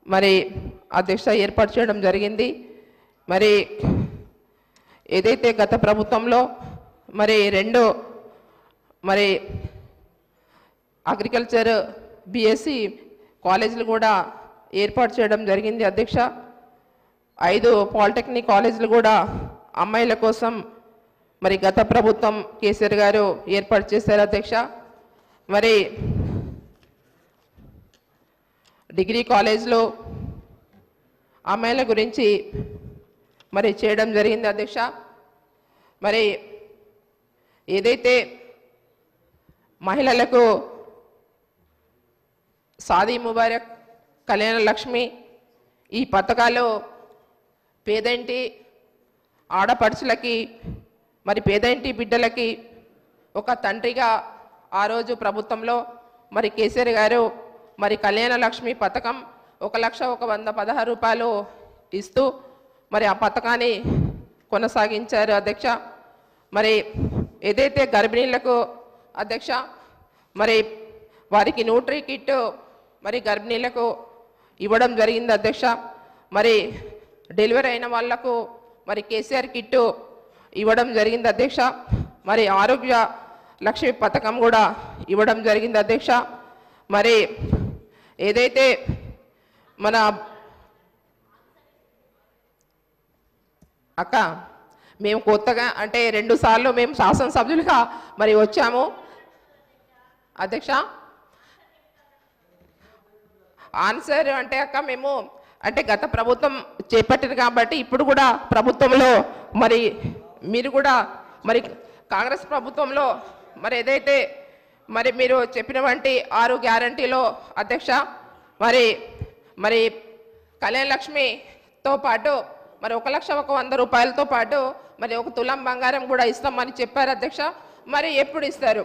మరి అధ్యక్ష ఏర్పాటు చేయడం జరిగింది. మరి ఏదైతే గత ప్రభుత్వంలో మరి 2 మరి అగ్రికల్చర్ బిఎస్సి కాలేజీలు కూడా ఏర్పాటు చేయడం జరిగింది అధ్యక్ష. 5 పాలిటెక్నిక్ కాలేజీలు కూడా అమ్మాయిల కోసం మరి గత ప్రభుత్వం కేసీఆర్ గారు ఏర్పాటు చేశారు అధ్యక్ష. మరి డిగ్రీ కాలేజ్లో అమ్మాయిల గురించి మరి చేయడం జరిగింది అధ్యక్ష. మరి ఏదైతే మహిళలకు షాదీ ముబారక్, కళ్యాణ లక్ష్మి ఈ పథకాలు పేదంటి ఆడపడుచులకి మరి పేదంటి బిడ్డలకి ఒక తండ్రిగా ఆ రోజు ప్రభుత్వంలో మరి కేసీఆర్ గారు మరి కళ్యాణ లక్ష్మి పథకం 1,116 రూపాయలు ఇస్తూ మరి ఆ పథకాన్ని కొనసాగించారు అధ్యక్ష. మరి ఏదైతే గర్భిణీలకు అధ్యక్ష మరి వారికి న్యూట్రీ కిట్ మరి గర్భిణీలకు ఇవ్వడం జరిగింది అధ్యక్ష. మరి డెలివరీ అయిన వాళ్లకు మరి కేసీఆర్ కిట్ ఇవ్వడం జరిగింది అధ్యక్ష. మరి ఆరోగ్య లక్ష్మి పథకం కూడా ఇవ్వడం జరిగింది అధ్యక్ష. మరి ఏదైతే మన అక్క మేము కొత్తగా అంటే 2 సార్లు మేము శాసనసభ్యులుగా మరి వచ్చాము అధ్యక్ష. ఆన్సర్ అంటే అక్క మేము అంటే గత ప్రభుత్వం చేపట్టింది కాబట్టి ఇప్పుడు కూడా ప్రభుత్వంలో మరి మీరు కూడా మరి కాంగ్రెస్ ప్రభుత్వంలో మరి ఏదైతే మరి మీరు చెప్పినటువంటి 6 గ్యారంటీలో అధ్యక్ష మరి మరి కళ్యాణ లక్ష్మితో పాటు మరి 1,100 రూపాయలతో పాటు మరి 1 తులం బంగారం కూడా ఇస్తామని చెప్పారు అధ్యక్ష. మరి ఎప్పుడు ఇస్తారు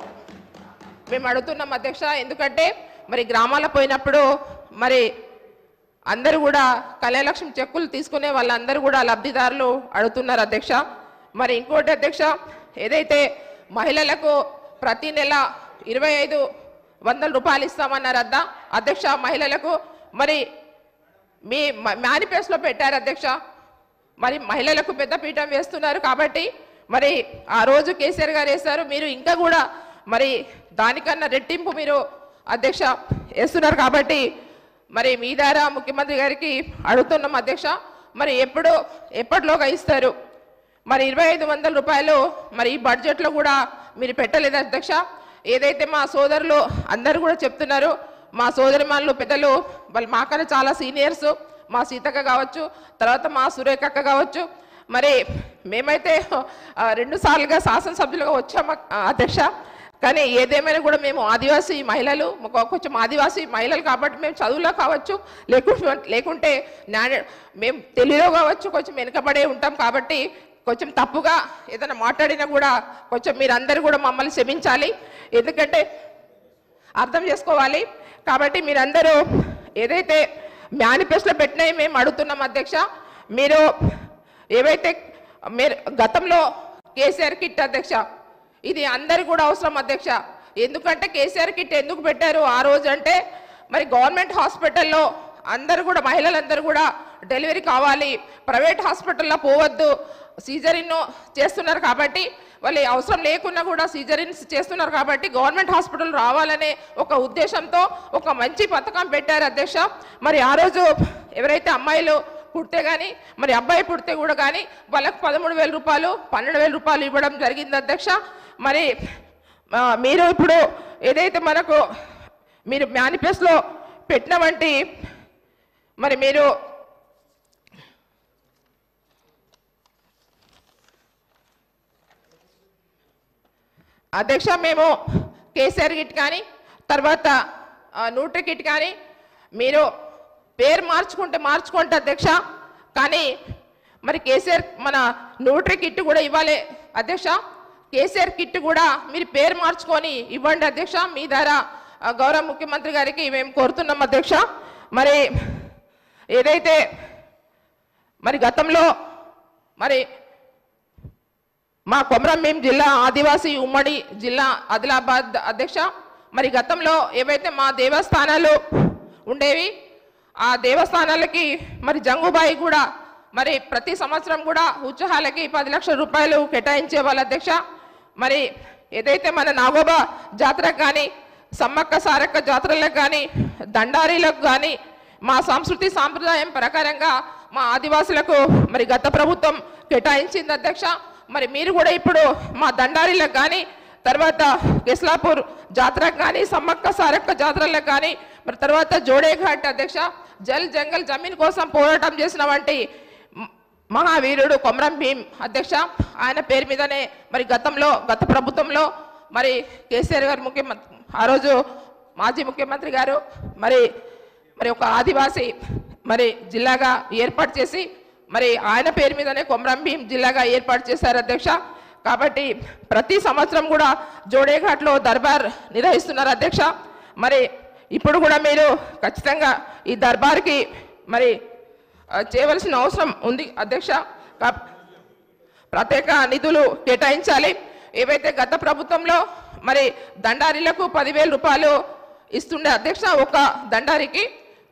మేము అడుగుతున్నాం అధ్యక్ష. ఎందుకంటే మరి గ్రామాల పోయినప్పుడు మరి అందరూ కూడా కళ్యాణ లక్ష్మి చెక్కులు తీసుకునే వాళ్ళందరూ కూడా లబ్ధిదారులు అడుగుతున్నారు అధ్యక్ష. మరి ఇంకోటి అధ్యక్ష ఏదైతే మహిళలకు ప్రతి నెల 2,500 రూపాయలు ఇస్తామన్నారు అధ్యక్ష మహిళలకు. మరి మీ మేనిఫెస్టోలో పెట్టారు అధ్యక్ష. మరి మహిళలకు పెద్దపీఠం వేస్తున్నారు కాబట్టి మరి ఆ రోజు కేసీఆర్ గారు వేశారు, మీరు ఇంకా కూడా మరి దానికన్నా రెట్టింపు మీరు అధ్యక్ష వేస్తున్నారు కాబట్టి మరి మీ ద్వారా ముఖ్యమంత్రి గారికి అడుగుతున్నాం అధ్యక్ష. మరి ఎప్పటిలోగా ఇస్తారు? మరి 2,500 రూపాయలు మరి ఈ బడ్జెట్లో కూడా మీరు పెట్టలేదు అధ్యక్ష. ఏదైతే మా సోదరులు అందరూ కూడా చెప్తున్నారు, మా సోదరిమణులు పెద్దలు వాళ్ళు మాకన్నా చాలా సీనియర్స్, మా సీతక్క కావచ్చు, తర్వాత మా సురేఖక్క కావచ్చు, మరి మేమైతే 2 సార్లుగా శాసనసభ్యులుగా వచ్చాము అధ్యక్ష. కానీ ఏదేమైనా కూడా మేము ఆదివాసీ మహిళలు కొంచెం ఆదివాసీ మహిళలు కాబట్టి మేము చదువులో కావచ్చు లేకుంటే మేము తెలుగులో కావచ్చు కొంచెం వెనుకబడే ఉంటాం కాబట్టి కొంచెం తప్పుగా ఏదైనా మాట్లాడినా కూడా కొంచెం మీరందరూ కూడా మమ్మల్ని క్షమించాలి, ఎందుకంటే అర్థం చేసుకోవాలి. కాబట్టి మీరందరూ ఏదైతే మేనిఫెస్టోలో పెట్టినాయి మేము అడుగుతున్నాం అధ్యక్ష. మీరు ఏవైతే మీరు గతంలో కేసీఆర్ కిట్ అధ్యక్ష ఇది అందరు కూడా అవసరం అధ్యక్ష. ఎందుకంటే కేసీఆర్ కిట్ ఎందుకు పెట్టారు ఆ రోజు అంటే మరి గవర్నమెంట్ హాస్పిటల్లో అందరూ కూడా మహిళలందరూ కూడా డెలివరీ కావాలి, ప్రైవేట్ హాస్పిటల్లో పోవద్దు, సీజరిన్ చేస్తున్నారు కాబట్టి వాళ్ళు అవసరం లేకున్నా కూడా సీజరిన్స్ చేస్తున్నారు కాబట్టి గవర్నమెంట్ హాస్పిటల్ రావాలనే ఒక ఉద్దేశంతో ఒక మంచి పథకం పెట్టారు అధ్యక్ష. మరి ఆ రోజు ఎవరైతే అమ్మాయిలు పుడితే కానీ మరి అబ్బాయి పుడితే కూడా కానీ వాళ్ళకు 13,000 రూపాయలు 12,000 రూపాయలు ఇవ్వడం జరిగింది అధ్యక్ష. మరి మీరు ఇప్పుడు ఏదైతే మనకు మీరు మేనిఫెస్టోలో పెట్టినవంటి మరి మీరు అధ్యక్ష మేము కేసీఆర్ కిట్ కానీ తర్వాత న్యూట్రీ కిట్ కానీ మీరు పేరు మార్చుకుంటే అధ్యక్ష, కానీ మరి కేసీఆర్ మన న్యూట్రీ కిట్ కూడా ఇవ్వాలి అధ్యక్ష. కేసీఆర్ కిట్ కూడా మీరు పేరు మార్చుకొని ఇవ్వండి అధ్యక్ష. మీ ద్వారా గౌరవ ముఖ్యమంత్రి గారికి మేము కోరుతున్నాం అధ్యక్ష. మరి ఏదైతే మరి గతంలో మరి మా కొమరంభీం జిల్లా ఆదివాసీ ఉమ్మడి జిల్లా ఆదిలాబాద్ అధ్యక్ష, మరి గతంలో ఏవైతే మా దేవస్థానాలు ఉండేవి ఆ దేవస్థానాలకి మరి జంగుబాయి కూడా మరి ప్రతి సంవత్సరం కూడా ఉత్సవాలకి 10 లక్షల రూపాయలు కేటాయించే వాళ్ళ అధ్యక్ష. మరి ఏదైతే మన నాగోబా జాతరకు కానీ సమ్మక్క సారక్క జాతరలకు కానీ దండారీలకు కానీ మా సంస్కృతి సాంప్రదాయం ప్రకారంగా మా ఆదివాసులకు మరి గత ప్రభుత్వం కేటాయించింది అధ్యక్ష. మరి మీరు కూడా ఇప్పుడు మా దండారీలకు కానీ తర్వాత కెస్లాపూర్ జాతరకు కానీ సమ్మక్క సారక్క జాతరలకు కానీ మరి తర్వాత జోడేఘాట్ అధ్యక్ష జల్ జంగల్ జమీన్ కోసం పోరాటం చేసిన వంటి మహావీరుడు కొమరం భీం అధ్యక్ష. ఆయన పేరు మీదనే మరి గత ప్రభుత్వంలో మరి కేసీఆర్ గారు ముఖ్యమంత్రి ఆ రోజు మాజీ ముఖ్యమంత్రి గారు మరి ఒక ఆదివాసీ మరి జిల్లాగా ఏర్పాటు చేసి మరి ఆయన పేరు మీదనే కొమరం భీం జిల్లాగా ఏర్పాటు చేశారు అధ్యక్ష. కాబట్టి ప్రతి సంవత్సరం కూడా జోడేఘాట్లో దర్బార్ నిర్వహిస్తున్నారు అధ్యక్ష. మరి ఇప్పుడు కూడా మీరు ఖచ్చితంగా ఈ దర్బార్కి మరి చేయవలసిన అవసరం ఉంది అధ్యక్ష. ప్రత్యేక నిధులు కేటాయించాలి. ఏవైతే గత ప్రభుత్వంలో మరి దండారీలకు 10,000 రూపాయలు ఇస్తుండే అధ్యక్ష ఒక దండారికి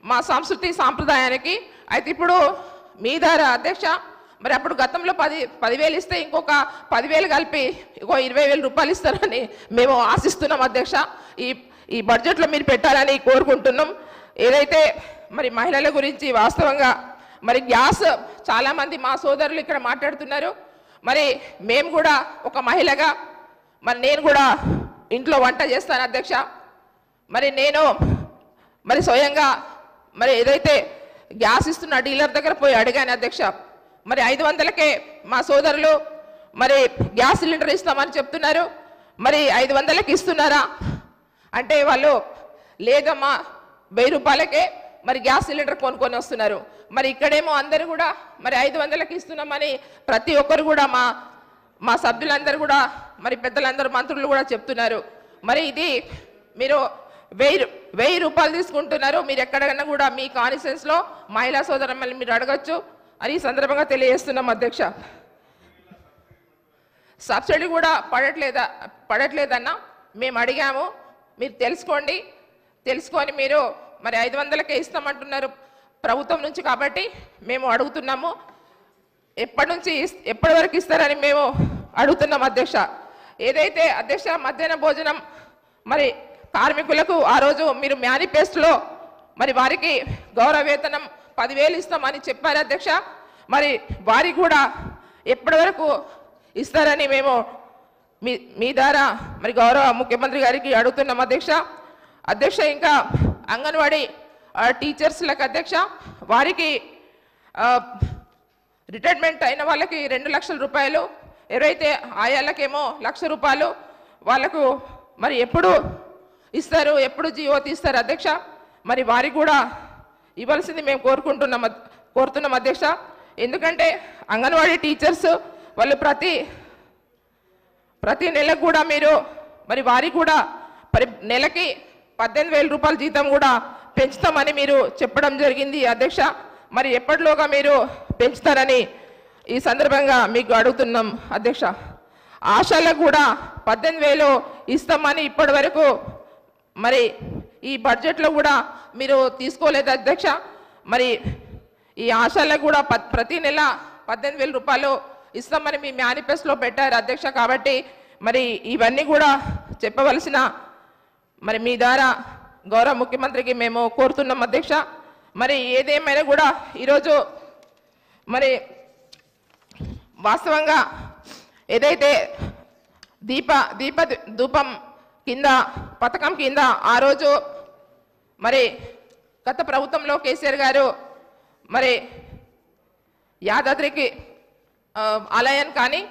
మా సంస్కృతి సాంప్రదాయానికి. అయితే ఇప్పుడు మీ ద్వారా అధ్యక్ష మరి అప్పుడు గతంలో 10,000 ఇస్తే ఇంకొక 10,000 కలిపి 20,000 రూపాయలు ఇస్తారని మేము ఆశిస్తున్నాం అధ్యక్ష. ఈ బడ్జెట్లో మీరు పెట్టాలని కోరుకుంటున్నాం. ఏదైతే మరి మహిళల గురించి వాస్తవంగా మరి గ్యాస్ చాలామంది మా సోదరులు ఇక్కడ మాట్లాడుతున్నారు. మరి మేము కూడా ఒక మహిళగా మరి నేను కూడా ఇంట్లో వంట చేస్తాను అధ్యక్ష. మరి నేను మరి స్వయంగా మరి ఏదైతే గ్యాస్ ఇస్తున్న డీలర్ దగ్గర పోయి అడిగాను అధ్యక్ష. మరి 500కే మా సోదరులు మరి గ్యాస్ సిలిండర్ ఇస్తామని చెప్తున్నారు. మరి 500కి ఇస్తున్నారా అంటే వాళ్ళు లేదమ్మా 1000 రూపాయలకే మరి గ్యాస్ సిలిండర్ కొనుక్కొని వస్తున్నారు. మరి ఇక్కడేమో అందరూ కూడా మరి 500కి ఇస్తున్నామని ప్రతి ఒక్కరు కూడా మా సభ్యులందరూ కూడా మరి పెద్దలందరూ మంత్రులు కూడా చెప్తున్నారు. మరి ఇది మీరు 1000 రూపాయలు తీసుకుంటున్నారు. మీరు ఎక్కడైనా కూడా మీ కాన్స్టిట్యూన్సీలో మహిళా సోదరులను మీరు అడగచ్చు అని ఈ సందర్భంగా తెలియజేస్తున్నాం అధ్యక్ష. సబ్సిడీ కూడా పడట్లేదన్నా మేము అడిగాము. మీరు తెలుసుకొని మీరు మరి 500కే ఇస్తామంటున్నారు ప్రభుత్వం నుంచి. కాబట్టి మేము అడుగుతున్నాము ఎప్పటి వరకు ఇస్తారని మేము అడుగుతున్నాం అధ్యక్ష. ఏదైతే అధ్యక్ష మధ్యాహ్న భోజనం మరి కార్మికులకు ఆ రోజు మీరు మేనిఫెస్టోలో మరి వారికి గౌరవ వేతనం 10,000 ఇస్తామని చెప్పారు అధ్యక్ష. మరి వారికి కూడా ఎప్పటి వరకు ఇస్తారని మేము మీ ద్వారా మరి గౌరవ ముఖ్యమంత్రి గారికి అడుగుతున్నాం అధ్యక్ష. ఇంకా అంగన్వాడీ టీచర్స్లకు అధ్యక్ష వారికి రిటైర్మెంట్ అయిన వాళ్ళకి 2 లక్షల రూపాయలు, ఎవరైతే ఆయాలకేమో 1,00,000 రూపాయలు వాళ్ళకు మరి ఎప్పుడు ఇస్తారు, ఎప్పుడు జీవో తీస్తారు అధ్యక్ష. మరి వారికి కూడా ఇవ్వాల్సింది మేము కోరుతున్నాం అధ్యక్ష. ఎందుకంటే అంగన్వాడీ టీచర్స్ వాళ్ళు ప్రతి నెలకు కూడా మీరు మరి వారికి కూడా నెలకి 18,000 రూపాయల జీతం కూడా పెంచుతామని మీరు చెప్పడం జరిగింది అధ్యక్ష. మరి ఎప్పటిలోగా మీరు పెంచుతారని ఈ సందర్భంగా మీకు అడుగుతున్నాం అధ్యక్ష. ఆశాలకు కూడా 18,000 ఇస్తామని ఇప్పటి వరకు మరి ఈ బడ్జెట్లో కూడా మీరు తీసుకోలేదు అధ్యక్ష. మరి ఈ ఆశాలకు కూడా ప్రతి నెల 18,000 రూపాయలు ఇస్తామని మీ మేనిఫెస్టోలో పెట్టారు అధ్యక్ష. కాబట్టి మరి ఇవన్నీ కూడా చెప్పవలసిన మరి మీ ద్వారా గౌరవ ముఖ్యమంత్రికి మేము కోరుతున్నాం అధ్యక్ష. మరి ఏదేమైనా కూడా ఈరోజు మరి వాస్తవంగా ఏదైతే ధూపం కింద పథకం కింద ఆ రోజు మరి గత ప్రభుత్వంలో కేసీఆర్ గారు మరి యాదాద్రికి ఆలయం కానీ